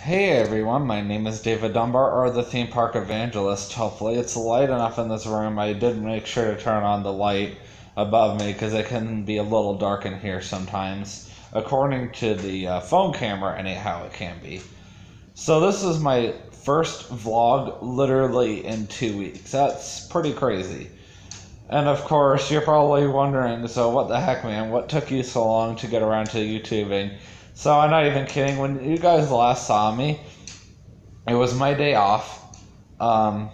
Hey everyone, my name is David Dunbar, or the Theme Park Evangelist. Hopefully it's light enough in this room. I did make sure to turn on the light above me because it can be a little dark in here sometimes. According to the phone camera, anyhow, it can be. So this is my first vlog literally in 2 weeks. That's pretty crazy. And of course, you're probably wondering, so what the heck, man? What took you so long to get around to YouTubing? So I'm not even kidding. When you guys last saw me, it was my day off. I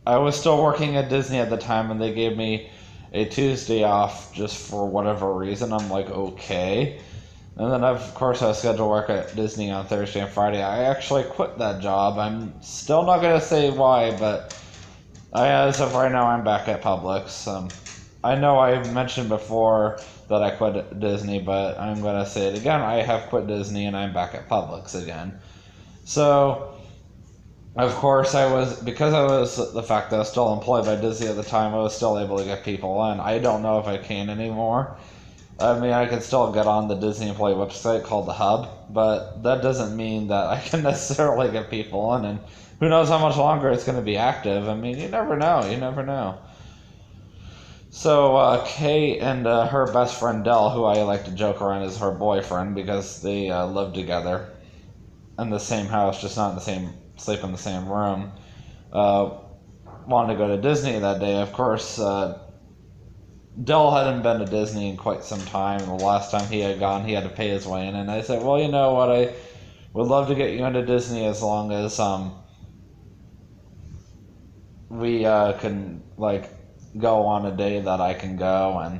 was still working at Disney at the time, and they gave me a Tuesday off just for whatever reason. I'm like, okay. And then, of course, I was scheduled to work at Disney on Thursday and Friday. I actually quit that job. I'm still not going to say why, but as of right now, I'm back at Publix. I know I mentioned before that I quit Disney, but I'm going to say it again. I have quit Disney, and I'm back at Publix again. So, of course, because I was the fact that I was still employed by Disney at the time, I was still able to get people in. I don't know if I can anymore. I mean, I can still get on the Disney employee website called the Hub, but that doesn't mean that I can necessarily get people in, and who knows how much longer it's going to be active. I mean, you never know. So, Kay and her best friend Dell, who I like to joke around is her boyfriend because they live together in the same house, just not in the same, sleep in the same room, wanted to go to Disney that day. Of course, Dell hadn't been to Disney in quite some time. The last time he had gone, he had to pay his way in. And I said, well, you know what, I would love to get you into Disney as long as we can, go on a day that I can go, and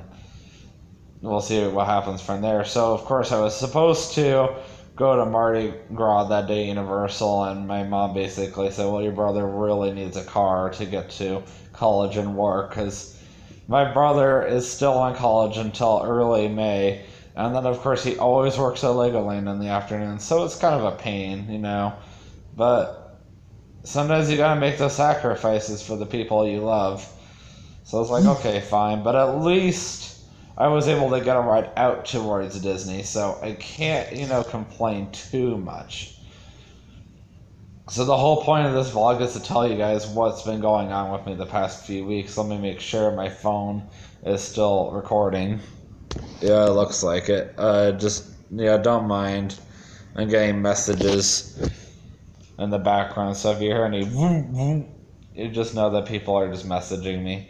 we'll see what happens from there. So, of course, I was supposed to go to Mardi Gras that day, Universal, and my mom basically said, well, your brother really needs a car to get to college and work, because my brother is still in college until early May, and then, of course, he always works at Legoland in the afternoon, so it's kind of a pain, but sometimes you gotta make those sacrifices for the people you love. So I was like, okay, fine. But at least I was able to get a ride out towards Disney, so I can't, complain too much. So the whole point of this vlog is to tell you guys what's been going on with me the past few weeks. Let me make sure my phone is still recording. Yeah, it looks like it. Don't mind. I'm getting messages in the background, so if you hear any vroom, vroom, you just know that people are just messaging me.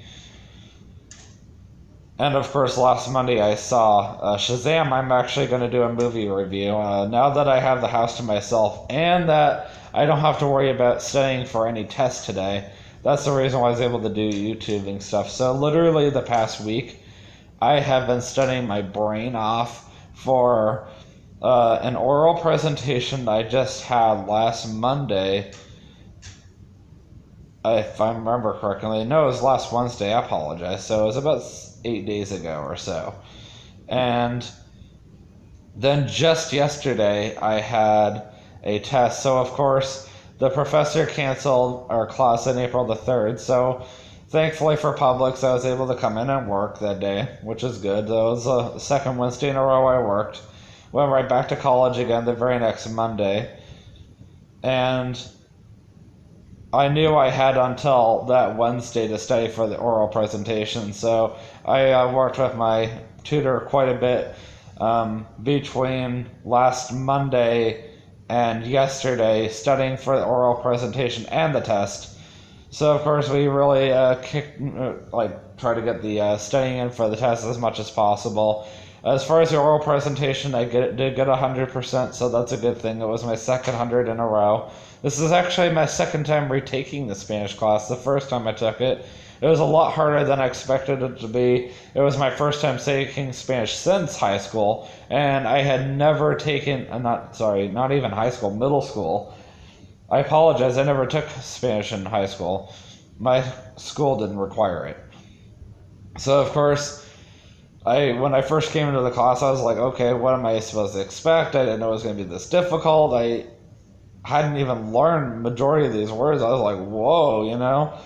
And of course, last Monday I saw Shazam. I'm actually going to do a movie review. Now that I have the house to myself and that I don't have to worry about studying for any test today, that's the reason why I was able to do YouTubing stuff. So literally the past week, I have been studying my brain off for an oral presentation I just had last Monday. If I remember correctly. No, it was last Wednesday. I apologize. So it was about 8 days ago or so. And then just yesterday, I had a test. So, of course, the professor canceled our class on April the 3rd. So, thankfully for Publix, I was able to come in and work that day, which is good. That was the second Wednesday in a row I worked. Went right back to college again the very next Monday. And I knew I had until that Wednesday to study for the oral presentation, so I worked with my tutor quite a bit between last Monday and yesterday, studying for the oral presentation and the test. So, of course, we really try to get the studying in for the test as much as possible. As far as the oral presentation, I did get 100%, so that's a good thing. It was my second 100 in a row. This is actually my second time retaking the Spanish class. The first time I took it, it was a lot harder than I expected it to be. It was my first time taking Spanish since high school, and I had never taken, not even high school, middle school. I apologize, I never took Spanish in high school. My school didn't require it. So, of course, when I first came into the class, I was like, okay, what am I supposed to expect? I didn't know it was going to be this difficult. I hadn't even learned majority of these words. I was like, whoa,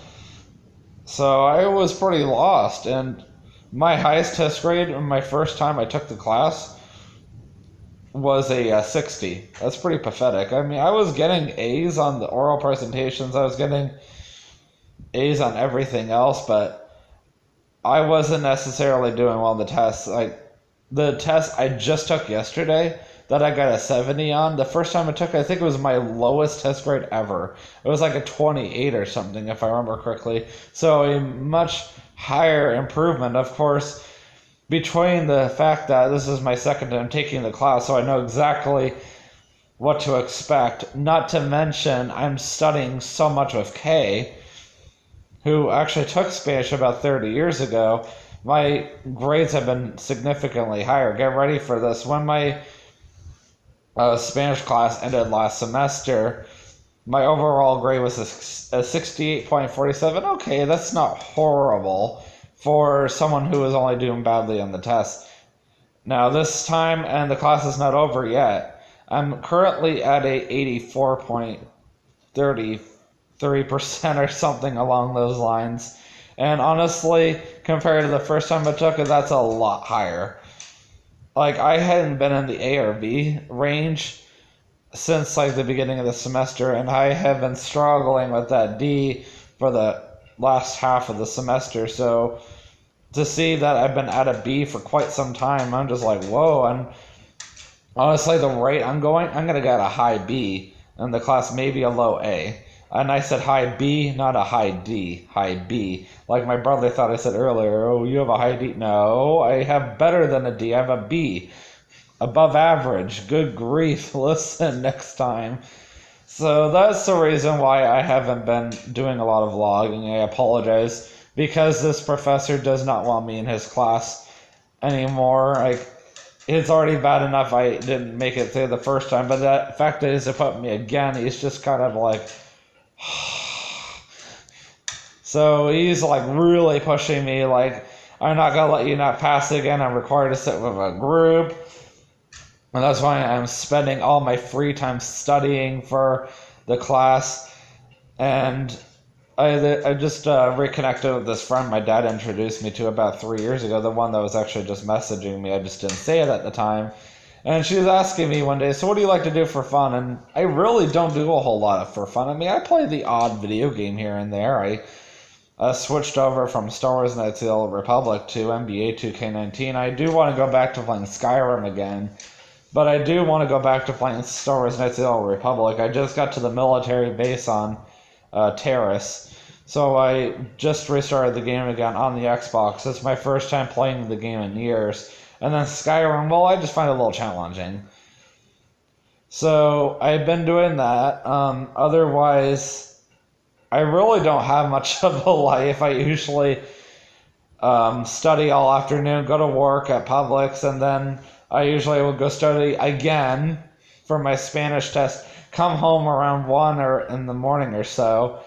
So I was pretty lost. And my highest test grade in my first time I took the class was a 60. That's pretty pathetic. I mean, I was getting A's on the oral presentations. I was getting A's on everything else, but I wasn't necessarily doing well on the tests. Like, the test I just took yesterday that I got a 70 on, the first time I took it, I think it was my lowest test grade ever. It was like a 28 or something, if I remember correctly. So a much higher improvement, of course, between the fact that this is my second time taking the class, so I know exactly what to expect. Not to mention, I'm studying so much with Kay, who actually took Spanish about 30 years ago. My grades have been significantly higher. Get ready for this. When my Spanish class ended last semester, my overall grade was a 68.47. Okay, that's not horrible for someone who is only doing badly on the test. Now, this time, and the class is not over yet, I'm currently at a 84.33% or something along those lines. And honestly, compared to the first time I took it, that's a lot higher. Like, I hadn't been in the A or B range since, like, the beginning of the semester, and I have been struggling with that D for the last half of the semester. So to see that I've been at a B for quite some time, I'm just like, whoa. And honestly, the rate I'm going to get a high B in the class, maybe a low A. And I said high B, not a high D, high B. Like my brother thought I said earlier, oh, you have a high D. No, I have better than a D. I have a B. Above average. Good grief. Listen next time. So that's the reason why I haven't been doing a lot of vlogging. I apologize, because this professor does not want me in his class anymore. Like, it's already bad enough I didn't make it through the first time, but the fact that he's put me again, he's just kind of like... So he's like really pushing me, like, I'm not going to let you not pass again. I'm required to sit with a group. And that's why I'm spending all my free time studying for the class. And I just reconnected with this friend my dad introduced me to about 3 years ago, the one that was actually just messaging me. I just didn't say it at the time. And she was asking me one day, so what do you like to do for fun? And I really don't do a whole lot for fun. I mean, I play the odd video game here and there. I switched over from Star Wars Knights of the Old Republic to NBA 2K19. I do want to go back to playing Skyrim again, but I do want to go back to playing Star Wars Knights of the Old Republic. I just got to the military base on Terrace, so I just restarted the game again on the Xbox. It's my first time playing the game in years. And then Skyrim, well, I just find it a little challenging. So I've been doing that. Otherwise, I really don't have much of a life. I usually study all afternoon, go to work at Publix, and then I usually will go study again for my Spanish test, come home around 1 or in the morning or so,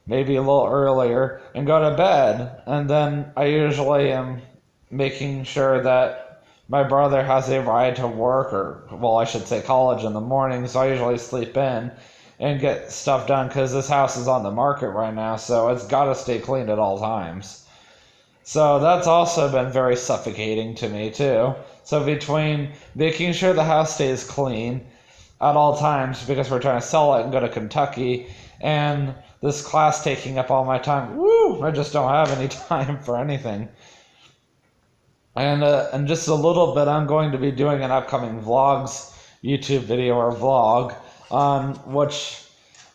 maybe a little earlier, and go to bed. And then I usually am making sure that my brother has a ride to work, or, well, I should say college in the morning, so I usually sleep in and get stuff done, because this house is on the market right now, so it's got to stay clean at all times. So that's also been very suffocating to me, too. So between making sure the house stays clean at all times, because we're trying to sell it and go to Kentucky, and this class taking up all my time, woo, I just don't have any time for anything. And just a little bit, I'm going to be doing an upcoming vlogs, YouTube video or vlog, on which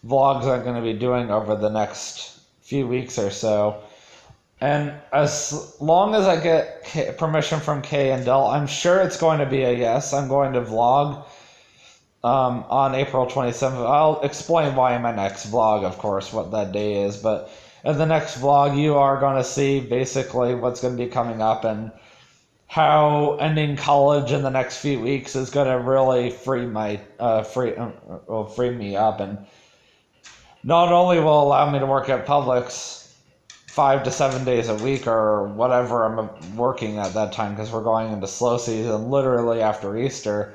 vlogs I'm going to be doing over the next few weeks or so. And as long as I get permission from Kay and Dell, I'm sure it's going to be a yes. I'm going to vlog on April 27th. I'll explain why in my next vlog, of course, what that day is. But in the next vlog, you are going to see basically what's going to be coming up, and how ending college in the next few weeks is going to really free me up, and not only will allow me to work at Publix 5 to 7 days a week or whatever I'm working at that time, because we're going into slow season literally after Easter.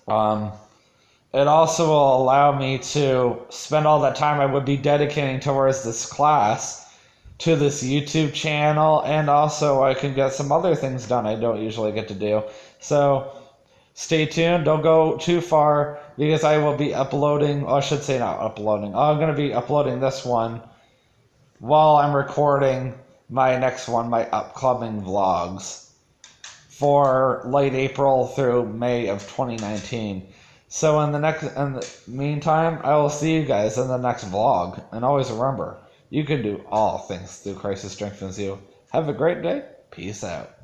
It also will allow me to spend all that time I would be dedicating towards this class to this YouTube channel, and also I can get some other things done I don't usually get to do. So stay tuned. Don't go too far because I will be uploading. Oh, I should say not uploading. I'm going to be uploading this one while I'm recording my next one, my upcoming vlogs for late April through May of 2019. So in the meantime, I will see you guys in the next vlog. And always remember, you can do all things through Christ who strengthens you. Have a great day. Peace out.